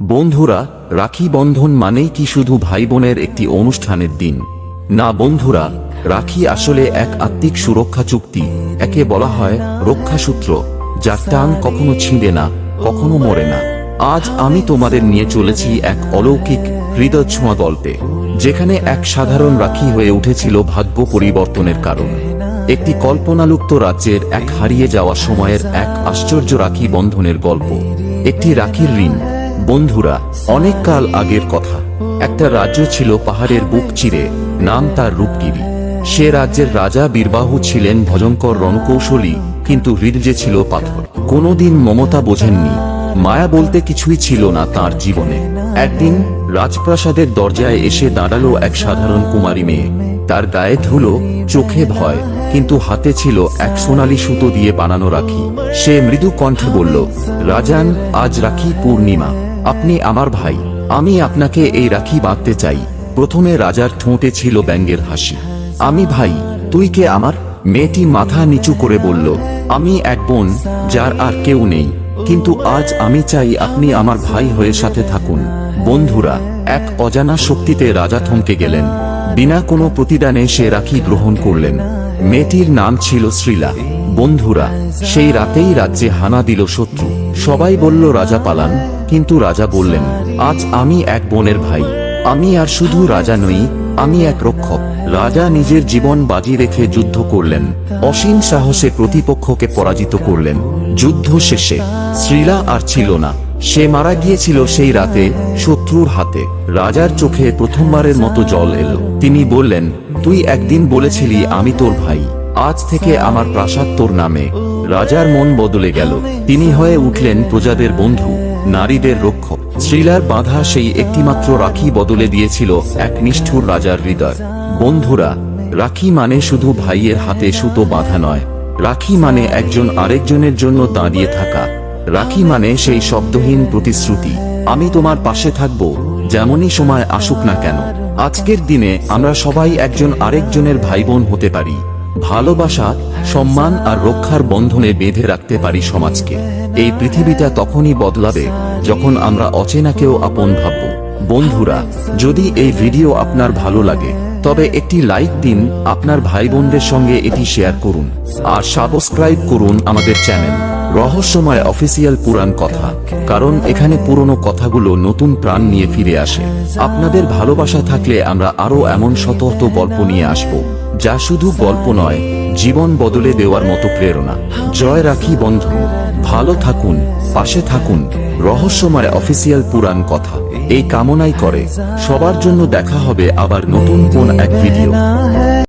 বন্ধুরা, রাখি বন্ধন মানেই কি শুধু ভাই বোনের একটি অনুষ্ঠানের দিন? না বন্ধুরা, রাখি আসলে এক আত্মিক সুরক্ষা চুক্তি। একে বলা হয় রক্ষাসূত্র, যার টান কখনো ছিঁড়ে না, কখনো মরে না। আজ আমি তোমাদের নিয়ে চলেছি এক অলৌকিক হৃদয় ছোঁয়া গল্পে, যেখানে এক সাধারণ রাখি হয়ে উঠেছিল ভাগ্য পরিবর্তনের কারণ। একটি কল্পনালুপ্ত রাজ্যের এক হারিয়ে যাওয়া সময়ের এক আশ্চর্য রাখি বন্ধনের গল্প। একটি রাখির ঋণ। বন্ধুরা, অনেক কাল আগের কথা। একটা রাজ্য ছিল পাহাড়ের বুক চিরে, নাম তার রূপগিরি। সে রাজ্যের রাজা বীরবাহু ছিলেন ভয়ঙ্কর রণকৌশলী, কিন্তু হৃদয়ে ছিল পাথর। কোনোদিন মমতা বোঝেননি, মায়া বলতে কিছুই ছিল না তার জীবনে। একদিন রাজপ্রাসাদের দরজায় এসে দাঁড়ালো এক সাধারণ কুমারী মেয়ে। তার গায়ে ধুলো, চোখে ভয়, কিন্তু হাতে ছিল এক সোনালী সুতো দিয়ে বানানো রাখি। সে মৃদু কণ্ঠে বলল, রাজান, আজ রাখি পূর্ণিমা। আপনি আমার ভাই, আমি আপনাকে এই রাখি বাঁধতে চাই। প্রথমে রাজার ঠোঁটে ছিল ব্যঙ্গের হাসি। আমি ভাই, তুই কে আমার? মেয়েটি মাথা নিচু করে বলল, আমি এক বোন, যার আর কেউ নেই, কিন্তু আজ আমি চাই আপনি আমার ভাই হয়ে সাথে থাকুন। বন্ধুরা, এক অজানা শক্তিতে রাজা থমকে গেলেন। বিনা কোনো প্রতিদানে সে রাখি গ্রহণ করলেন। মেয়েটির নাম ছিল শ্রীলা। বন্ধুরা, সেই রাতেই রাজ্যে হানা দিল শত্রু। সবাই বলল রাজা পালান, কিন্তু রাজা বললেন, আজ আমি এক বোনের ভাই। আমি আর শুধু রাজা নই, আমি এক রক্ষক। রাজা নিজের জীবন বাজি রেখে যুদ্ধ করলেন, অসীম সাহসে প্রতিপক্ষকে পরাজিত করলেন। যুদ্ধ শেষে শ্রীলা আর ছিল না। সে মারা গিয়েছিল সেই রাতে শত্রুর হাতে। রাজার চোখে প্রথমবারের মতো জল এলো। তিনি বললেন, তুই একদিন বলেছিলি আমি তোর ভাই, আজ থেকে আমার প্রাসাদ তোর নামে। রাজার মন বদলে গেল। তিনি হয়ে উঠলেন প্রজাদের বন্ধু, নারীদের রক্ষক। শ্রীলার বাঁধা সেই একটিমাত্র রাখি বদলে দিয়েছিল এক নিষ্ঠুর রাজার হৃদয়। বন্ধুরা, রাখি মানে শুধু ভাইয়ের হাতে সুতো বাঁধা নয়। রাখি মানে একজন আরেকজনের জন্য দাঁড়িয়ে থাকা। রাখি মানে সেই শব্দহীন প্রতিশ্রুতি, আমি তোমার পাশে থাকব, যেমনই সময় আসুক না কেন। আজকের দিনে আমরা সবাই একজন আরেকজনের ভাই বোন হতে পারি। ভালোবাসা, সম্মান আর রক্ষার বন্ধনে বেঁধে রাখতে পারি সমাজকে। এই পৃথিবীটা তখনই বদলাবে যখন আমরা অচেনাকেও আপন ভাবব। বন্ধুরা, যদি এই ভিডিও আপনার ভালো লাগে, তবে একটি লাইক দিন, আপনার ভাই বোনদের সঙ্গে এটি শেয়ার করুন, আর সাবস্ক্রাইব করুন আমাদের চ্যানেল রহস্যময় অফিসিয়াল পুরাণ কথা। কারণ এখানে পুরনো কথাগুলো নতুন প্রাণ নিয়ে ফিরে আসে। আপনাদের ভালোবাসা থাকলে আমরা আরো এমন শত গল্প নিয়ে আসব, যা শুধু গল্প নয়, জীবন বদলে দেওয়ার মতো প্রেরণা। জয় রাখি বন্ধন। ভালো থাকুন, পাশে থাকুন। রহস্যময় অফিসিয়াল পুরাণ কথা এই কামনাই করে। সবার জন্য দেখা হবে আবার নতুন কোন এক ভিডিও।